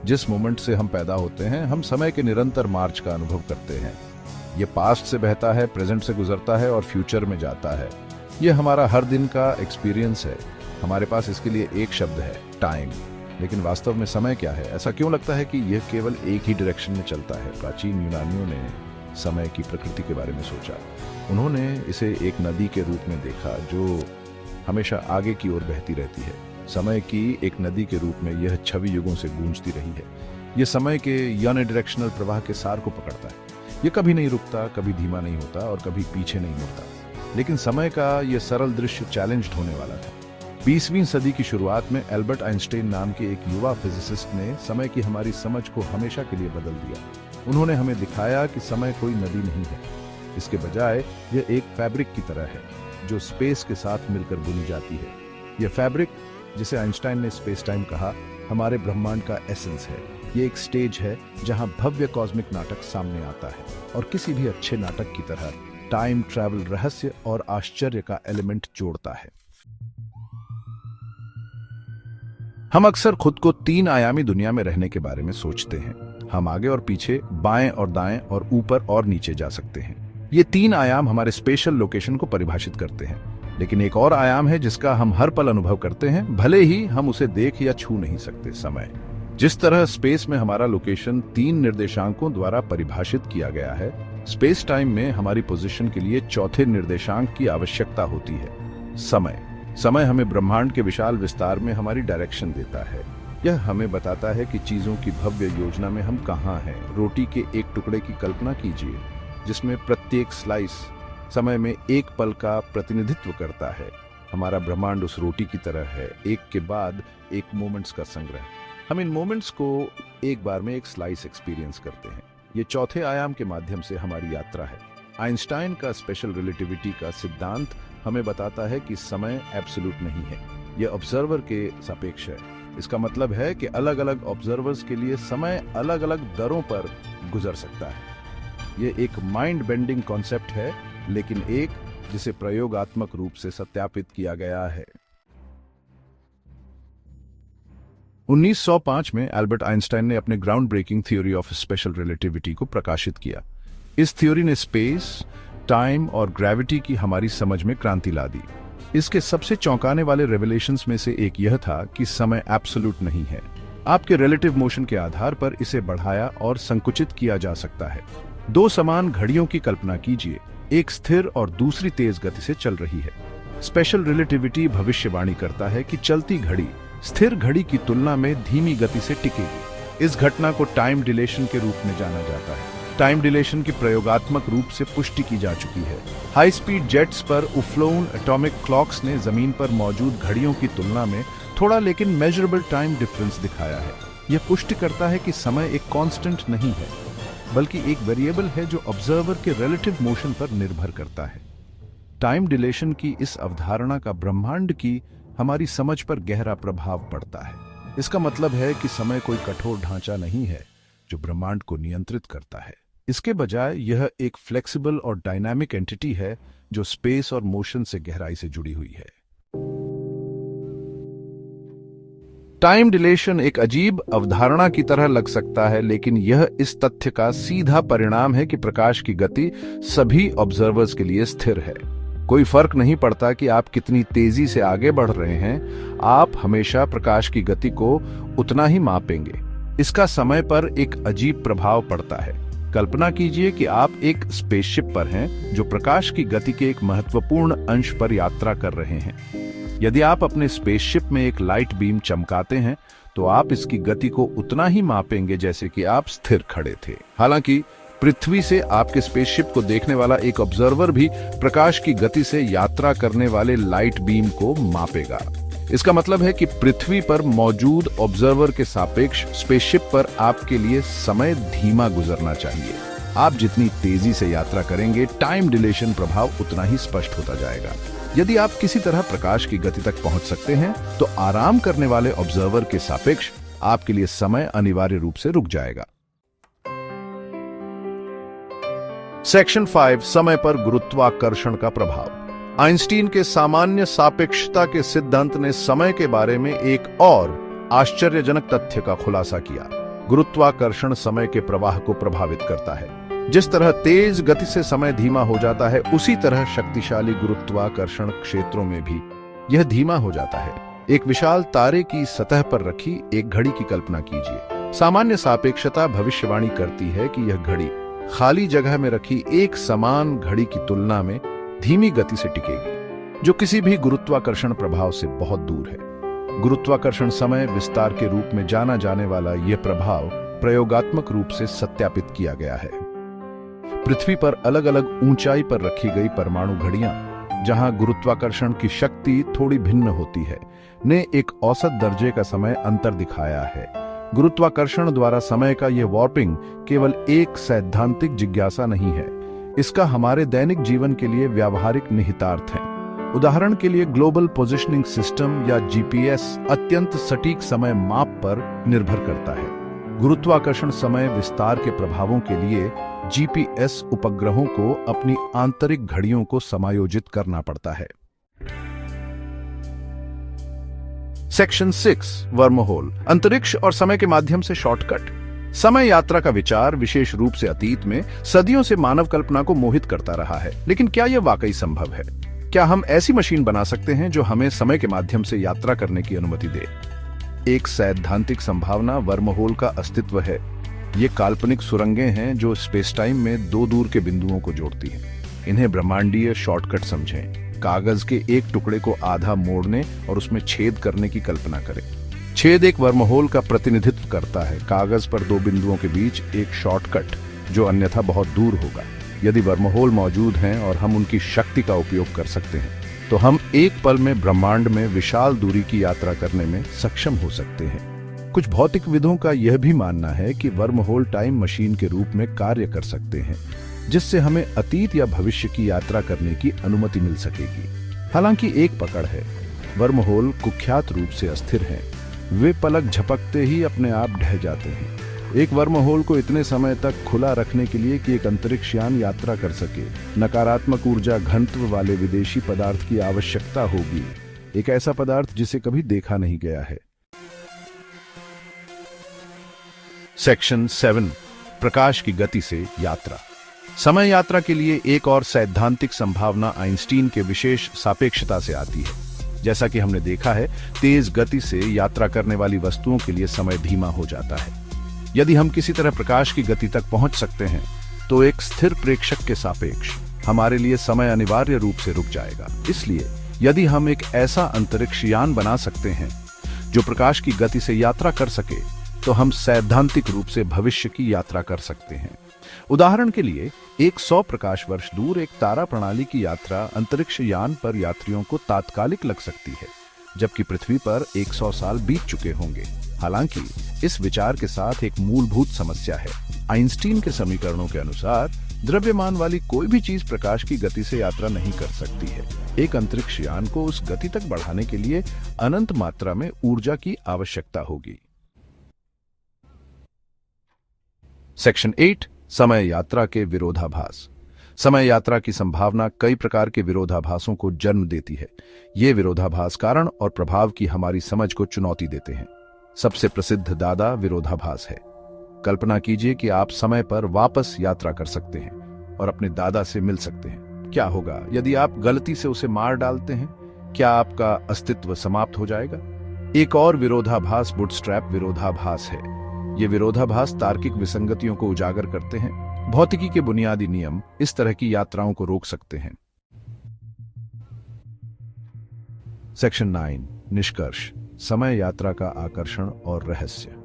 जिस मोमेंट से हम पैदा होते हैं, हम समय के निरंतर मार्च का अनुभव करते हैं। ये पास्ट से बहता है, प्रेजेंट से गुजरता है और फ्यूचर में जाता है। ये हमारा हर दिन का एक्सपीरियंस है। हमारे पास इसके लिए एक शब्द है, टाइम। लेकिन वास्तव में समय क्या है? ऐसा क्यों लगता है कि यह केवल एक ही डायरेक्शन में चलता है? प्राचीन यूनानियों ने समय की प्रकृति के बारे में सोचा। उन्होंने इसे एक नदी के रूप में देखा जो हमेशा आगे की ओर बहती रहती है। समय की एक नदी के रूप में यह छवि युगों से गूंजती रही है। यह समय के यूनिडायरेक्शनल प्रवाह के सार को पकड़ता है। यह कभी नहीं रुकता, कभी धीमा नहीं होता और कभी पीछे नहीं मुड़ता। लेकिन समय का यह सरल दृश्य चैलेंज्ड होने वाला था। 20वीं सदी की शुरुआत में एल्बर्ट आइंस्टाइन नाम के एक युवा फिजिसिस्ट ने समय की हमारी समझ को हमेशा के लिए बदल दिया। उन्होंने हमें दिखाया कि समय कोई नदी नहीं है। इसके बजाय यह एक फैब्रिक की तरह है जो स्पेस के साथ मिलकर बुनी जाती है। यह फैब्रिक, जिसे आइंस्टाइन ने स्पेस टाइम कहा, हमारे ब्रह्मांड का एसेंस है। ये एक स्टेज है जहां भव्य कॉस्मिक नाटक सामने आता है और किसी भी अच्छे नाटक की तरह टाइम ट्रैवल रहस्य और आश्चर्य का एलिमेंट जोड़ता है। हम अक्सर खुद को 3 आयामी दुनिया में रहने के बारे में सोचते हैं। हम आगे और पीछे, बाएं और दाएं और ऊपर और नीचे जा सकते हैं। ये 3 आयाम हमारे स्पेशल लोकेशन को परिभाषित करते हैं। लेकिन एक और आयाम है जिसका हम हर पल अनुभव करते हैं, भले ही हम उसे देख या छू नहीं सकते, समय। जिस तरह स्पेस में हमारा लोकेशन 3 निर्देशांकों द्वारा परिभाषित किया गया है, स्पेस टाइम में हमारी पोजीशन के लिए चौथे निर्देशांक की आवश्यकता होती है, समय। समय हमें ब्रह्मांड के विशाल विस्तार में हमारी डायरेक्शन देता है। यह हमें बताता है कि चीजों की भव्य योजना में हम कहाँ हैं। रोटी के एक टुकड़े की कल्पना कीजिए जिसमें प्रत्येक स्लाइस समय में एक पल का प्रतिनिधित्व करता है। हमारा ब्रह्मांड उस रोटी की तरह है, एक के बाद एक मोमेंट्स का संग्रह। हम इन मोमेंट्स को एक बार में एक स्लाइस एक्सपीरियंस करते हैं। ये चौथे आयाम के माध्यम से हमारी यात्रा है। आइंस्टाइन का स्पेशल रिलेटिविटी का सिद्धांत हमें बताता है कि समय एब्सोल्यूट नहीं है, यह ऑब्जर्वर के सापेक्ष है। इसका मतलब है कि अलग अलग ऑब्जर्वर्स के लिए समय अलग अलग दरों पर गुजर सकता है। यह एक माइंड बेंडिंग कॉन्सेप्ट है, लेकिन एक जिसे प्रयोगात्मक रूप से सत्यापित किया गया है। 1905 में एल्बर्ट आइंस्टाइन ने अपने ground breaking theory of special relativity को प्रकाशित किया। इस थ्योरी ने स्पेस, टाइम और ग्रेविटी की हमारी समझ में क्रांति ला दी। इसके सबसे चौंकाने वाले रेवलेशंस में से एक यह था कि समय एब्सोल्यूट नहीं है। आपके रिलेटिव मोशन के आधार पर इसे बढ़ाया और संकुचित किया जा सकता है। 2 समान घड़ियों की कल्पना कीजिए, एक स्थिर और दूसरी तेज गति से चल रही है। स्पेशल रिलेटिविटी भविष्यवाणी करता है कि चलती घड़ी स्थिर घड़ी की तुलना में धीमी गति से टिकेगी। इस घटना को टाइम डिलेशन के रूप में जाना जाता है। टाइम डिलेशन की प्रयोगात्मक रूप से पुष्टि की जा चुकी है। हाई स्पीड जेट्स पर उफ्लोन एटॉमिक क्लॉक्स ने जमीन पर मौजूद घड़ियों की तुलना में थोड़ा लेकिन मेजरेबल टाइम डिफरेंस दिखाया है। यह पुष्टि करता है कि समय एक कांस्टेंट नहीं है, बल्कि एक वेरिएबल है जो ऑब्जर्वर के रिलेटिव मोशन पर निर्भर करता है। टाइम डिलेशन की इस अवधारणा का ब्रह्मांड की हमारी समझ पर गहरा प्रभाव पड़ता है। इसका मतलब है कि समय कोई कठोर ढांचा नहीं है जो ब्रह्मांड को नियंत्रित करता है। इसके बजाय यह एक फ्लेक्सिबल और डायनामिक एंटिटी है जो स्पेस और मोशन से गहराई से जुड़ी हुई है। टाइम डिलेशन एक अजीब अवधारणा की तरह लग सकता है, लेकिन यह इस तथ्य का सीधा परिणाम है कि प्रकाश की गति सभी ऑब्जर्वर्स के लिए स्थिर है। कोई फर्क नहीं पड़ता कि आप कितनी तेजी से आगे बढ़ रहे हैं, आप हमेशा प्रकाश की गति को उतना ही मापेंगे। इसका समय पर एक अजीब प्रभाव पड़ता है। कल्पना कीजिए कि आप एक स्पेसशिप पर हैं जो प्रकाश की गति के एक महत्वपूर्ण अंश पर यात्रा कर रहे हैं। यदि आप अपने स्पेसशिप में एक लाइट बीम चमकाते हैं तो आप इसकी गति को उतना ही मापेंगे जैसे कि आप स्थिर खड़े थे। हालांकि पृथ्वी से आपके स्पेसशिप को देखने वाला एक ऑब्जर्वर भी प्रकाश की गति से यात्रा करने वाले लाइट बीम को मापेगा। इसका मतलब है कि पृथ्वी पर मौजूद ऑब्जर्वर के सापेक्ष स्पेसशिप पर आपके लिए समय धीमा गुजरना चाहिए। आप जितनी तेजी से यात्रा करेंगे, टाइम डिलेशन प्रभाव उतना ही स्पष्ट होता जाएगा। यदि आप किसी तरह प्रकाश की गति तक पहुंच सकते हैं तो आराम करने वाले ऑब्जर्वर के सापेक्ष आपके लिए समय अनिवार्य रूप से रुक जाएगा। सेक्शन 5, समय पर गुरुत्वाकर्षण का प्रभाव। आइंस्टीन के सामान्य सापेक्षता के सिद्धांत ने समय के बारे में एक और आश्चर्यजनक तथ्य का खुलासा किया। गुरुत्वाकर्षण समय के प्रवाह को प्रभावित करता है। जिस तरह तेज गति से समय धीमा हो जाता है, उसी तरह शक्तिशाली गुरुत्वाकर्षण क्षेत्रों में भी यह धीमा हो जाता है। एक विशाल तारे की सतह पर रखी एक घड़ी की कल्पना कीजिए। सामान्य सापेक्षता भविष्यवाणी करती है कि यह घड़ी खाली जगह में रखी एक समान घड़ी की तुलना में धीमी गति से टिकेगी, जो किसी भी गुरुत्वाकर्षण प्रभाव से बहुत दूर है। गुरुत्वाकर्षण समय विस्तार के रूप में जाना जाने वाला यह प्रभाव प्रयोगात्मक रूप से सत्यापित किया गया है। पृथ्वी पर अलग अलग ऊंचाई पर रखी गई परमाणु घड़ियां, जहां गुरुत्वाकर्षण की शक्ति थोड़ी भिन्न होती है, ने एक औसत दर्जे का समय अंतर दिखाया है। गुरुत्वाकर्षण द्वारा समय का यह वार्पिंग केवल एक सैद्धांतिक जिज्ञासा नहीं है, इसका हमारे दैनिक जीवन के लिए व्यावहारिक निहितार्थ है। उदाहरण के लिए ग्लोबल पोजिशनिंग सिस्टम या जीपीएस अत्यंत सटीक समय माप पर निर्भर करता है। गुरुत्वाकर्षण समय विस्तार के प्रभावों के लिए जीपीएस उपग्रहों को अपनी आंतरिक घड़ियों को समायोजित करना पड़ता है। सेक्शन 6 वर्महोल, अंतरिक्ष और समय के माध्यम से शॉर्टकट। समय यात्रा का विचार विशेष रूप से अतीत में सदियों से मानव कल्पना को मोहित करता रहा है, लेकिन क्या यह वाकई संभव है? क्या हम ऐसी मशीन बना सकते हैं जो हमें समय के माध्यम से यात्रा करने की अनुमति दे? एक सैद्धांतिक संभावना वर्महोल का अस्तित्व है। ये काल्पनिक सुरंगें हैं जो स्पेस टाइम में दो दूर के बिंदुओं को जोड़ती हैं। इन्हें ब्रह्मांडीय शॉर्टकट समझें। कागज के एक टुकड़े को आधा मोड़ने और उसमें छेद करने की कल्पना करें। छेद एक वर्महोल का प्रतिनिधित्व करता है, कागज पर दो बिंदुओं के बीच एक शॉर्टकट जो अन्यथा बहुत दूर होगा। यदि वर्महोल मौजूद हैं और हम उनकी शक्ति का उपयोग कर सकते हैं, तो हम एक पल में ब्रह्मांड में विशाल दूरी की यात्रा करने में सक्षम हो सकते हैं। कुछ भौतिकविदों का यह भी मानना है कि वर्महोल टाइम मशीन के रूप में कार्य कर सकते हैं, जिससे हमें अतीत या भविष्य की यात्रा करने की अनुमति मिल सकेगी। हालांकि एक पकड़ है, वर्महोल कुख्यात रूप से अस्थिर हैं। वे पलक झपकते ही अपने आप ढह जाते हैं। एक वर्महोल को इतने समय तक खुला रखने के लिए कि एक अंतरिक्ष यान यात्रा कर सके, नकारात्मक ऊर्जा घनत्व वाले विदेशी पदार्थ की आवश्यकता होगी, एक ऐसा पदार्थ जिसे कभी देखा नहीं गया है। सेक्शन 7 प्रकाश की गति से यात्रा। समय यात्रा के लिए एक और सैद्धांतिक संभावना आइंस्टीन के विशेष सापेक्षता से आती है। जैसा कि हमने देखा है, तेज गति से यात्रा करने वाली वस्तुओं के लिए समय धीमा हो जाता है। यदि हम किसी तरह प्रकाश की गति तक पहुंच सकते हैं, तो एक स्थिर प्रेक्षक के सापेक्ष हमारे लिए समय अनिवार्य रूप से रुक जाएगा। इसलिए यदि हम एक ऐसा अंतरिक्ष यान बना सकते हैं जो प्रकाश की गति से यात्रा कर सके, तो हम सैद्धांतिक रूप से भविष्य की यात्रा कर सकते हैं। उदाहरण के लिए 100 प्रकाश वर्ष दूर एक तारा प्रणाली की यात्रा अंतरिक्ष यान पर यात्रियों को तात्कालिक लग सकती है, जबकि पृथ्वी पर 100 साल बीत चुके होंगे। हालांकि इस विचार के साथ एक मूलभूत समस्या है। आइंस्टीन के समीकरणों के अनुसार द्रव्यमान वाली कोई भी चीज प्रकाश की गति से यात्रा नहीं कर सकती है। एक अंतरिक्ष यान को उस गति तक बढ़ाने के लिए अनंत मात्रा में ऊर्जा की आवश्यकता होगी। सेक्शन 8 समय यात्रा के विरोधाभास। समय यात्रा की संभावना कई प्रकार के विरोधाभासों को जन्म देती है। ये विरोधाभास कारण और प्रभाव की हमारी समझ को चुनौती देते हैं। सबसे प्रसिद्ध दादा विरोधाभास है। कल्पना कीजिए कि आप समय पर वापस यात्रा कर सकते हैं और अपने दादा से मिल सकते हैं। क्या होगा यदि आप गलती से उसे मार डालते हैं? क्या आपका अस्तित्व समाप्त हो जाएगा? एक और विरोधाभास बूटस्ट्रैप विरोधाभास है। ये विरोधाभास तार्किक विसंगतियों को उजागर करते हैं। भौतिकी के बुनियादी नियम इस तरह की यात्राओं को रोक सकते हैं। सेक्शन 9 निष्कर्ष। समय यात्रा का आकर्षण और रहस्य।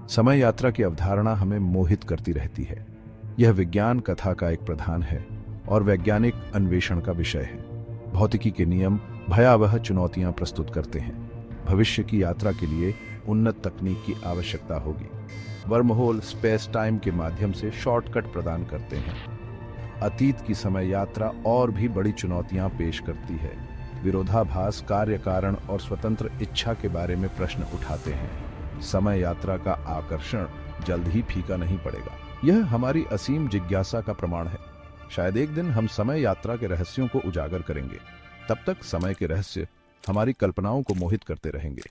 समय यात्रा की अवधारणा हमें मोहित करती रहती है। यह विज्ञान कथा का एक प्रधान है और वैज्ञानिक अन्वेषण का विषय है। भौतिकी के नियम भयावह चुनौतियां प्रस्तुत करते हैं। भविष्य की यात्रा के लिए उन्नत तकनीक की आवश्यकता होगी। वर्महोल स्पेस टाइम के माध्यम से शॉर्टकट प्रदान करते हैं। अतीत की समय यात्रा और भी बड़ी चुनौतियां पेश करती है। विरोधाभास कार्य कारण और स्वतंत्र इच्छा के बारे में प्रश्न उठाते हैं। समय यात्रा का आकर्षण जल्द ही फीका नहीं पड़ेगा। यह हमारी असीम जिज्ञासा का प्रमाण है। शायद एक दिन हम समय यात्रा के रहस्यों को उजागर करेंगे। तब तक समय के रहस्य हमारी कल्पनाओं को मोहित करते रहेंगे।